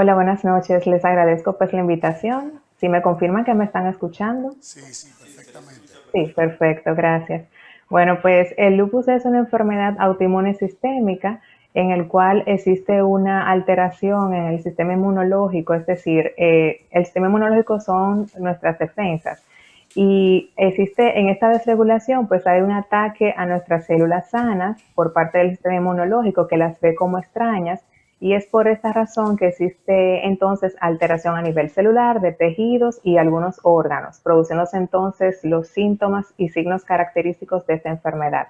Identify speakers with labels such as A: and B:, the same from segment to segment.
A: Hola, buenas noches. Les agradezco pues la invitación. Si me confirman que me están escuchando.
B: Sí, sí, perfectamente.
A: Sí, perfecto, gracias. Bueno, pues el lupus es una enfermedad autoinmune sistémica en el cual existe una alteración en el sistema inmunológico, es decir, el sistema inmunológico son nuestras defensas y existe en esta desregulación, pues hay un ataque a nuestras células sanas por parte del sistema inmunológico que las ve como extrañas y es por esta razón que existe entonces alteración a nivel celular de tejidos y algunos órganos, produciéndose entonces los síntomas y signos característicos de esta enfermedad.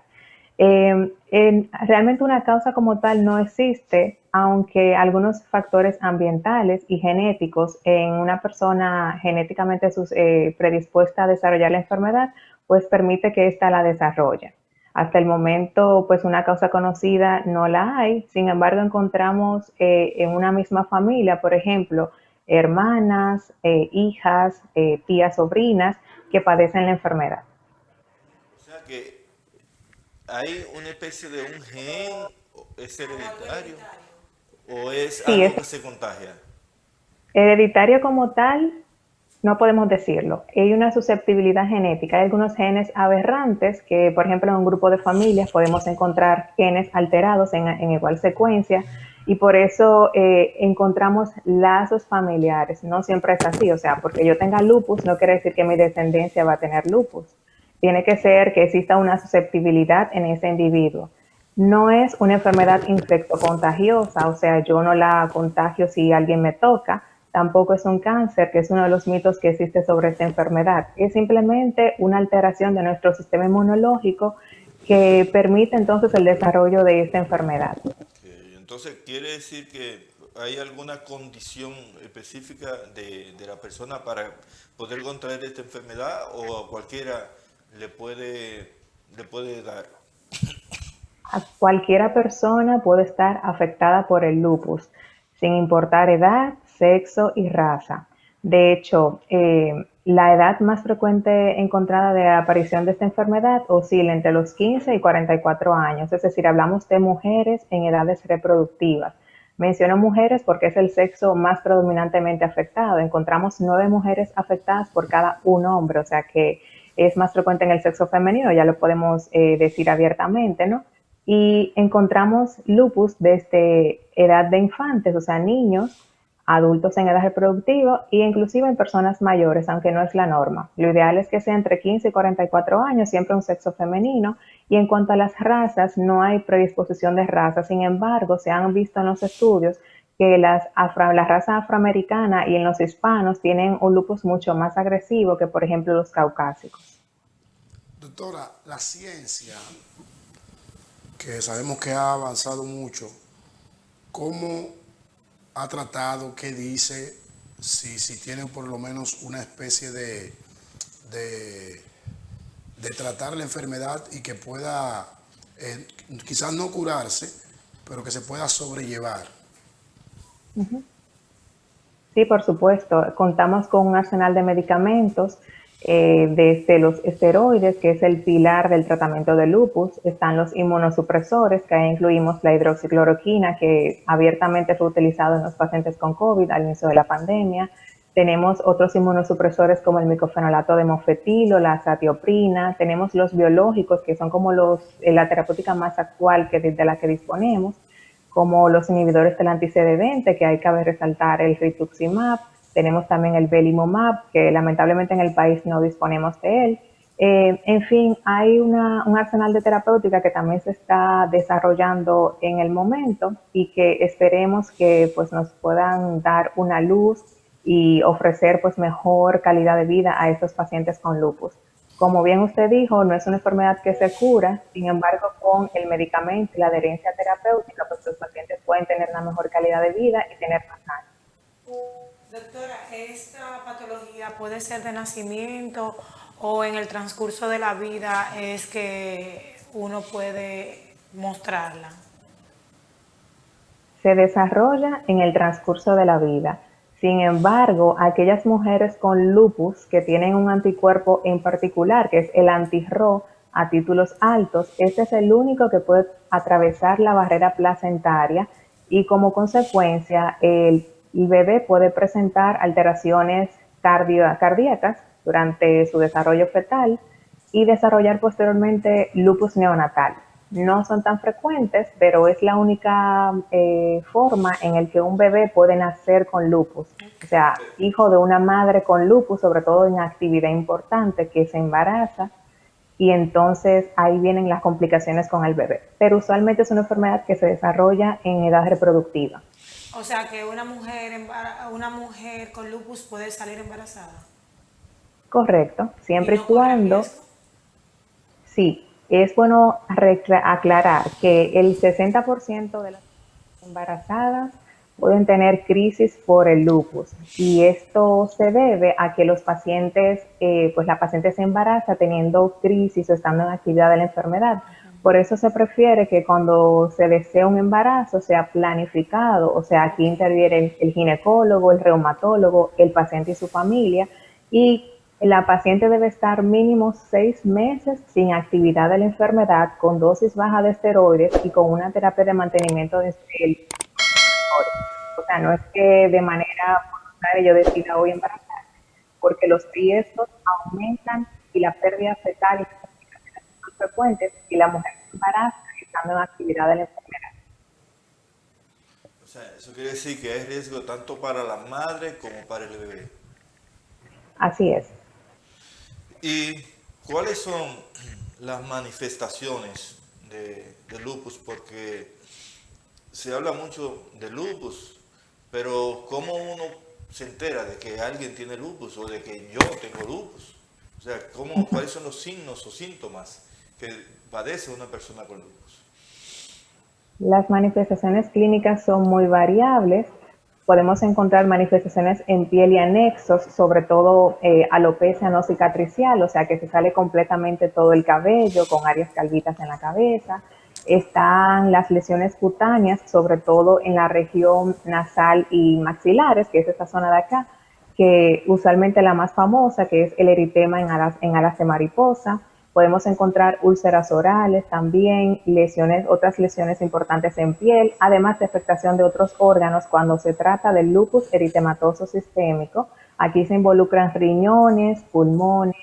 A: Realmente una causa como tal no existe, aunque algunos factores ambientales y genéticos en una persona genéticamente predispuesta a desarrollar la enfermedad, pues permite que ésta la desarrolle. Hasta el momento, pues una causa conocida no la hay. Sin embargo, encontramos en una misma familia, por ejemplo, hermanas, hijas, tías, sobrinas que padecen la enfermedad.
C: O sea que hay una especie de un gen, ¿es hereditario o es
A: Sí, es
C: algo que se contagia?
A: hereditario como tal, no podemos decirlo. Hay una susceptibilidad genética. Hay algunos genes aberrantes que, por ejemplo, en un grupo de familias podemos encontrar genes alterados en igual secuencia y por eso encontramos lazos familiares. No siempre es así, o sea, porque yo tenga lupus no quiere decir que mi descendencia va a tener lupus. Tiene que ser que exista una susceptibilidad en ese individuo. No es una enfermedad infectocontagiosa, o sea, yo no la contagio si alguien me toca, tampoco es un cáncer, que es uno de los mitos que existe sobre esta enfermedad. Es simplemente una alteración de nuestro sistema inmunológico que permite entonces el desarrollo de esta enfermedad.
C: Ok, entonces, ¿quiere decir que hay alguna condición específica de la persona para poder contraer esta enfermedad o a cualquiera le puede, le puede dar?
A: A cualquiera persona puede estar afectada por el lupus, sin importar edad, sexo y raza. De hecho, la edad más frecuente encontrada de aparición de esta enfermedad oscila entre los 15 y 44 años, es decir, hablamos de mujeres en edades reproductivas. Menciono mujeres porque es el sexo más predominantemente afectado. Encontramos 9 mujeres afectadas por cada un hombre, o sea que es más frecuente en el sexo femenino, ya lo podemos decir abiertamente, ¿no? Y encontramos lupus desde edad de infantes, o sea, niños, adultos en edad reproductiva e inclusive en personas mayores, aunque no es la norma. Lo ideal es que sea entre 15 y 44 años, siempre un sexo femenino. Y en cuanto a las razas, no hay predisposición de raza. Sin embargo, se han visto en los estudios que la raza afroamericana y en los hispanos tienen un lupus mucho más agresivo que, por ejemplo, los caucásicos.
B: Doctora, la ciencia, que sabemos que ha avanzado mucho, ¿cómo ha tratado, qué dice, si tiene por lo menos una especie de, de tratar la enfermedad y que pueda, quizás no curarse, pero que se pueda sobrellevar?
A: Sí, por supuesto. Contamos con un arsenal de medicamentos, desde los esteroides, que es el pilar del tratamiento de lupus, están los inmunosupresores, que ahí incluimos la hidroxicloroquina, que abiertamente fue utilizado en los pacientes con COVID al inicio de la pandemia. Tenemos otros inmunosupresores como el micofenolato de mofetilo, la azatioprina. Tenemos los biológicos, que son como la terapéutica más actual de la que disponemos, como los inhibidores del anti-CD20, que hay que resaltar el rituximab. Tenemos también el belimumab, que lamentablemente en el país no disponemos de él. En fin, hay un arsenal de terapéutica que también se está desarrollando en el momento y que esperemos que pues, nos puedan dar una luz y ofrecer pues, mejor calidad de vida a estos pacientes con lupus. Como bien usted dijo, no es una enfermedad que se cura, sin embargo, con el medicamento y la adherencia terapéutica, pues los pacientes pueden tener una mejor calidad de vida y tener más años.
D: Doctora, ¿esta patología puede ser de nacimiento o en el transcurso de la vida es que uno puede mostrarla?
A: Se desarrolla en el transcurso de la vida. Sin embargo, aquellas mujeres con lupus que tienen un anticuerpo en particular, que es el anti-RO a títulos altos, este es el único que puede atravesar la barrera placentaria y como consecuencia el bebé puede presentar alteraciones cardíacas durante su desarrollo fetal y desarrollar posteriormente lupus neonatal. No son tan frecuentes, pero es la única forma en el que un bebé puede nacer con lupus. O sea, hijo de una madre con lupus, sobre todo en actividad importante, que se embaraza, y entonces ahí vienen las complicaciones con el bebé. Pero usualmente es una enfermedad que se desarrolla en edad reproductiva.
D: O sea que una mujer con lupus puede salir embarazada.
A: Correcto,
D: ¿Y
A: siempre y
D: no corre
A: cuando,
D: riesgo?
A: sí, es bueno aclarar que el 60% de las embarazadas pueden tener crisis por el lupus y esto se debe a que los pacientes, pues la paciente se embaraza teniendo crisis o estando en actividad de la enfermedad. Por eso se prefiere que cuando se desea un embarazo sea planificado, o sea, aquí
D: Ok.
A: interviene el ginecólogo, el reumatólogo, el paciente y su familia, y la paciente debe estar mínimo 6 meses sin actividad de la enfermedad, con dosis baja de esteroides y con una terapia de mantenimiento de mejores. O sea, no es que de manera voluntaria yo decida hoy embarazar, porque los riesgos aumentan y la pérdida fetal y las complicaciones son frecuentes y la mujer se embaraza estando en actividad de la enfermedad.
C: O sea, eso quiere decir que hay riesgo tanto para la madre como para el bebé.
A: Así es.
C: ¿Y cuáles son las manifestaciones de lupus? Porque se habla mucho de lupus, pero ¿cómo uno se entera de que alguien tiene lupus o de que yo tengo lupus? O sea, ¿cuáles son los signos o síntomas que padece una persona con lupus?
A: Las manifestaciones clínicas son muy variables. Podemos encontrar manifestaciones en piel y anexos, sobre todo alopecia no cicatricial, o sea que se sale completamente todo el cabello con áreas calvitas en la cabeza. Están las lesiones cutáneas, sobre todo en la región nasal y maxilares, que es esta zona de acá, que usualmente la más famosa, que es el eritema en alas de mariposa. Podemos encontrar úlceras orales también, otras lesiones importantes en piel, además de afectación de otros órganos cuando se trata del lupus eritematoso sistémico. Aquí se involucran riñones, pulmones,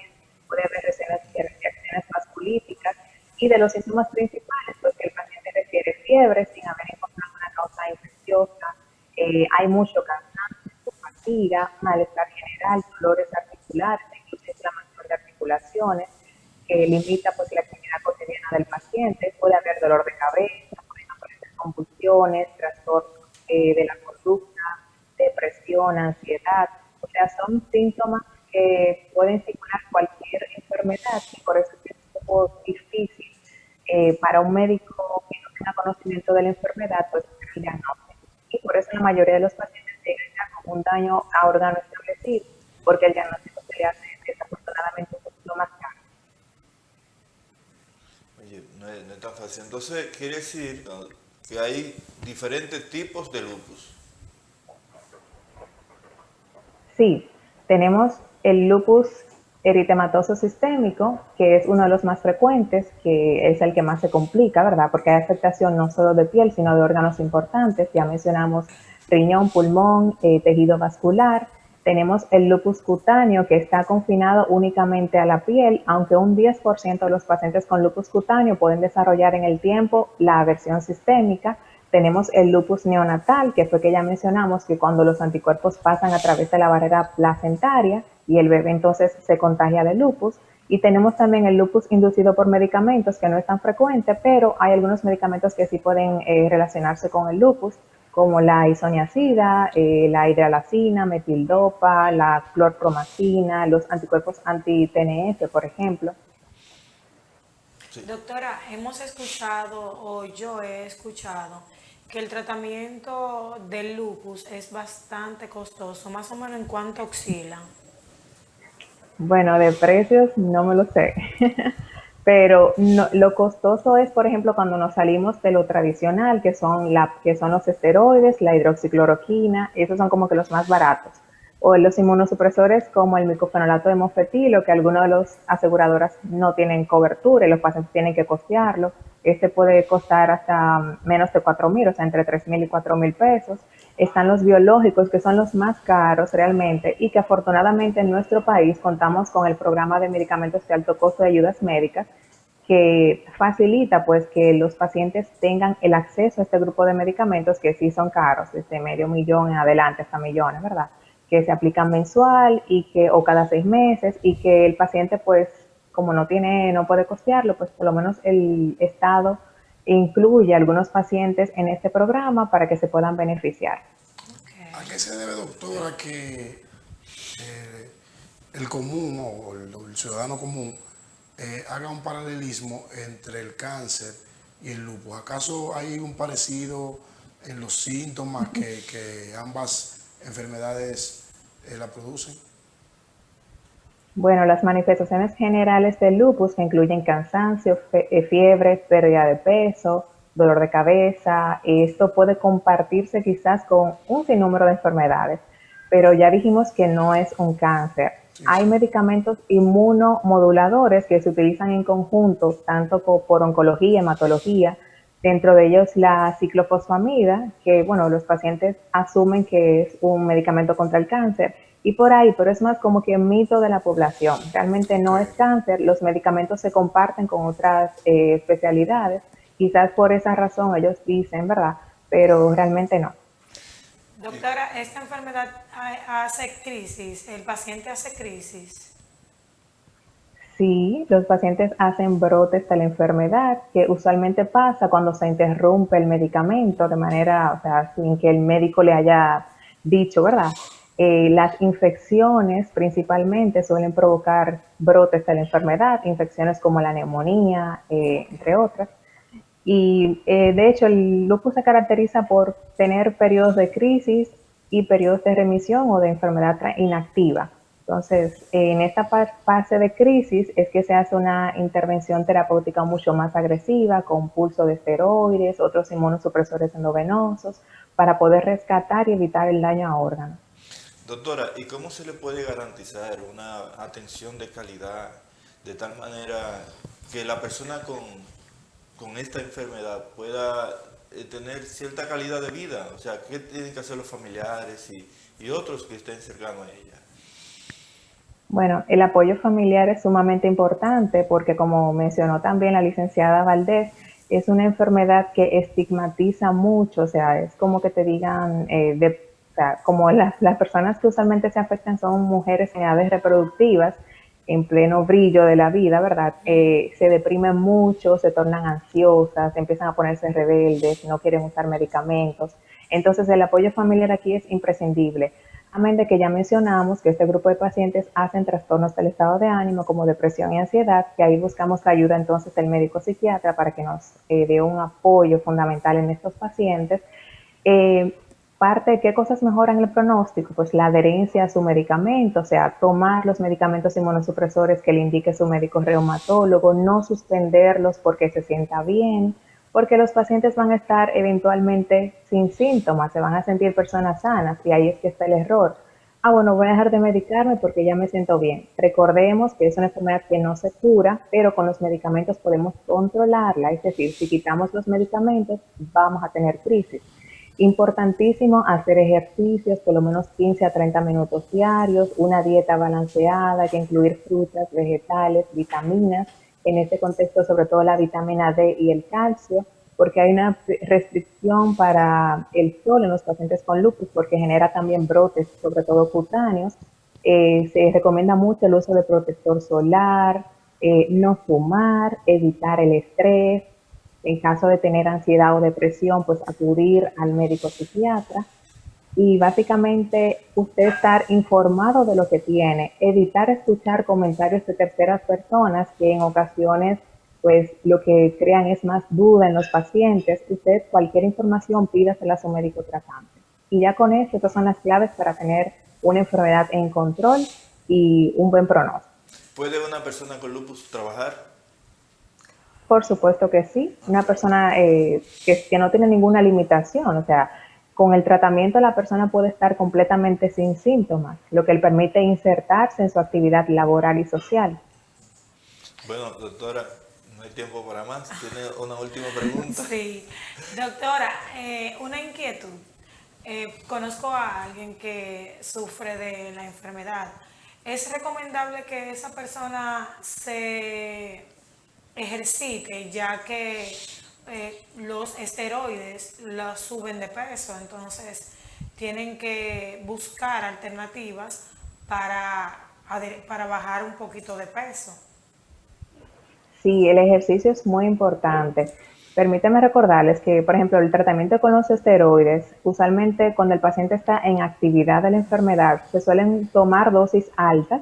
A: puede haber reacciones vasculíticas y de los síntomas principales, pues que el paciente refiere fiebre sin haber encontrado una causa infecciosa, hay mucho cansancio, fatiga, malestar general, dolores articulares, incluso inflamación de articulaciones, que limita pues la actividad cotidiana del paciente, puede haber dolor de cabeza, pueden aparecer convulsiones, trastornos de la conducta, depresión, ansiedad, o sea, son síntomas que pueden simular cualquier enfermedad y por eso es un poco difícil para un médico que no tenga conocimiento de la enfermedad, pues hacer el diagnóstico. Y por eso la mayoría de los pacientes llegan ya con un daño a órgano establecido, porque el diagnóstico se le hace desafortunadamente un poquito más caro.
C: Oye, no es tan fácil. Entonces, quiere decir que hay diferentes tipos de lupus.
A: Sí, tenemos el lupus eritematoso sistémico, que es uno de los más frecuentes, que es el que más se complica, ¿verdad? Porque hay afectación no solo de piel, sino de órganos importantes. Ya mencionamos riñón, pulmón, tejido vascular. Tenemos el lupus cutáneo, que está confinado únicamente a la piel, aunque un 10% de los pacientes con lupus cutáneo pueden desarrollar en el tiempo la versión sistémica. Tenemos el lupus neonatal, que fue que ya mencionamos, que cuando los anticuerpos pasan a través de la barrera placentaria y el bebé entonces se contagia de lupus. Y tenemos también el lupus inducido por medicamentos, que no es tan frecuente, pero hay algunos medicamentos que sí pueden relacionarse con el lupus, como la isoniazida, la hidralazina, metildopa, la clorpromazina, los anticuerpos anti-TNF, por ejemplo.
C: Sí.
D: Doctora, hemos escuchado, o yo he escuchado, que el tratamiento del lupus es bastante costoso, más o menos en cuánto oscila.
A: Bueno, de precios no me lo sé, pero lo costoso es, por ejemplo, cuando nos salimos de lo tradicional, que son los esteroides, la hidroxicloroquina, esos son como que los más baratos. O los inmunosupresores como el micofenolato de mofetilo, que algunas de las aseguradoras no tienen cobertura y los pacientes tienen que costearlo. Este puede costar hasta menos de 4,000, o sea, entre 3,000 y 4,000 pesos. están los biológicos, que son los más caros realmente, y que afortunadamente en nuestro país contamos con el programa de medicamentos de alto costo de ayudas médicas, que facilita pues que los pacientes tengan el acceso a este grupo de medicamentos que sí son caros, desde medio millón en adelante hasta millones, ¿verdad? Que se aplican mensual y que, o cada 6 meses, y que el paciente pues como no puede costearlo, pues por lo menos el Estado incluye a algunos pacientes en este programa para que se puedan beneficiar.
B: ¿A qué se debe, doctora, que el común o el ciudadano común haga un paralelismo entre el cáncer y el lupus? ¿Acaso hay un parecido en los síntomas que ambas enfermedades la producen?
A: Bueno, las manifestaciones generales del lupus, que incluyen cansancio, fiebre, pérdida de peso, dolor de cabeza, esto puede compartirse quizás con un sinnúmero de enfermedades, pero ya dijimos que no es un cáncer.
B: Sí,
A: Hay
B: sí.
A: medicamentos inmunomoduladores que se utilizan en conjunto, tanto por oncología, hematología, dentro de ellos la ciclofosfamida, que bueno, los pacientes asumen que es un medicamento contra el cáncer, y por ahí, pero es más como que un mito de la población. Realmente
B: Ok.
A: no es cáncer, los medicamentos se comparten con otras especialidades, quizás por esa razón ellos dicen, ¿verdad? Pero realmente no.
D: Doctora, ¿esta enfermedad hace crisis? ¿El paciente hace crisis?
A: Sí, los pacientes hacen brotes de la enfermedad, que usualmente pasa cuando se interrumpe el medicamento de manera, o sea, sin que el médico le haya dicho, ¿verdad? Las infecciones principalmente suelen provocar brotes de la enfermedad, infecciones como la neumonía, entre otras. Y de hecho, el lupus se caracteriza por tener periodos de crisis y periodos de remisión o de enfermedad inactiva. Entonces, en esta fase de crisis es que se hace una intervención terapéutica mucho más agresiva, con pulso de esteroides, otros inmunosupresores endovenosos, para poder rescatar y evitar el daño a órganos.
C: Doctora, ¿y cómo se le puede garantizar una atención de calidad de tal manera que la persona con esta enfermedad pueda tener cierta calidad de vida? O sea, ¿qué tienen que hacer los familiares y otros que estén cercanos a ella?
A: Bueno, el apoyo familiar es sumamente importante porque, como mencionó también la licenciada Valdés, es una enfermedad que estigmatiza mucho, o sea, es como que te digan, o sea, como las personas que usualmente se afectan son mujeres en edades reproductivas, en pleno brillo de la vida, ¿verdad? Se deprimen mucho, se tornan ansiosas, empiezan a ponerse rebeldes, no quieren usar medicamentos. Entonces, el apoyo familiar aquí es imprescindible. Amén de que ya mencionamos que este grupo de pacientes hacen trastornos del estado de ánimo como depresión y ansiedad, que ahí buscamos la ayuda entonces del médico psiquiatra para que nos dé un apoyo fundamental en estos pacientes. Eh, Parte de qué cosas mejoran el pronóstico, pues la adherencia a su medicamento, o sea, tomar los medicamentos inmunosupresores que le indique su médico reumatólogo, no suspenderlos porque se sienta bien, porque los pacientes van a estar eventualmente sin síntomas, se van a sentir personas sanas y ahí es que está el error. Ah, bueno, voy a dejar de medicarme porque ya me siento bien. Recordemos que es una enfermedad que no se cura, pero con los medicamentos podemos controlarla, es decir, si quitamos los medicamentos vamos a tener crisis. Importantísimo hacer ejercicios, por lo menos 15 a 30 minutos diarios, una dieta balanceada, que incluir frutas, vegetales, vitaminas, en este contexto sobre todo la vitamina D y el calcio, porque hay una restricción para el sol en los pacientes con lupus, porque genera también brotes, sobre todo cutáneos. Se recomienda mucho el uso de protector solar, no fumar, evitar el estrés, en caso de tener ansiedad o depresión, pues acudir al médico psiquiatra y básicamente usted estar informado de lo que tiene, evitar escuchar comentarios de terceras personas que en ocasiones pues lo que crean es más duda en los pacientes. Usted cualquier información pídasela a su médico tratante. Y ya con esto, estas son las claves para tener una enfermedad en control y un buen pronóstico.
C: ¿Puede una persona con lupus trabajar?
A: Por supuesto que sí. Una
C: Ok.
A: persona que no tiene ninguna limitación, o sea, con el tratamiento la persona puede estar completamente sin síntomas, lo que le permite insertarse en su actividad laboral y social.
C: Bueno, doctora, no hay tiempo para más. ¿Tiene una última pregunta?
D: Sí. Doctora, una inquietud. conozco a alguien que sufre de la enfermedad. ¿Es recomendable que esa persona se ejercite, ya que los esteroides los suben de peso? Entonces tienen que buscar alternativas para bajar un poquito de peso.
A: Sí, el ejercicio es muy importante. Permíteme recordarles que, por ejemplo, el tratamiento con los esteroides, usualmente cuando el paciente está en actividad de la enfermedad, se suelen tomar dosis altas,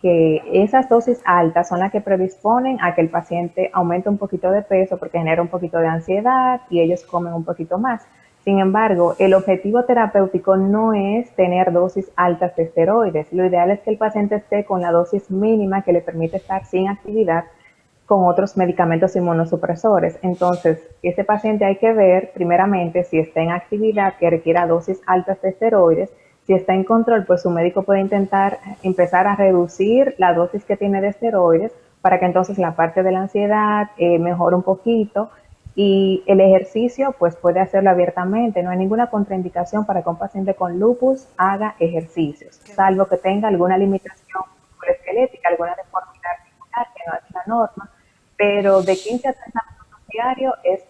A: que esas dosis altas son las que predisponen a que el paciente aumente un poquito de peso porque genera un poquito de ansiedad y ellos comen un poquito más. Sin embargo, el objetivo terapéutico no es tener dosis altas de esteroides. Lo ideal es que el paciente esté con la dosis mínima que le permite estar sin actividad con otros medicamentos inmunosupresores. Entonces, ese paciente hay que ver primeramente si está en actividad que requiera dosis altas de esteroides. Si está en control, pues su médico puede intentar empezar a reducir la dosis que tiene de esteroides para que entonces la parte de la ansiedad mejore un poquito. Y el ejercicio, pues puede hacerlo abiertamente. No hay ninguna contraindicación para que un paciente con lupus haga ejercicios, salvo que tenga alguna limitación esquelética, alguna deformidad articular que no es la norma, pero de 15 a 30 minutos diarios es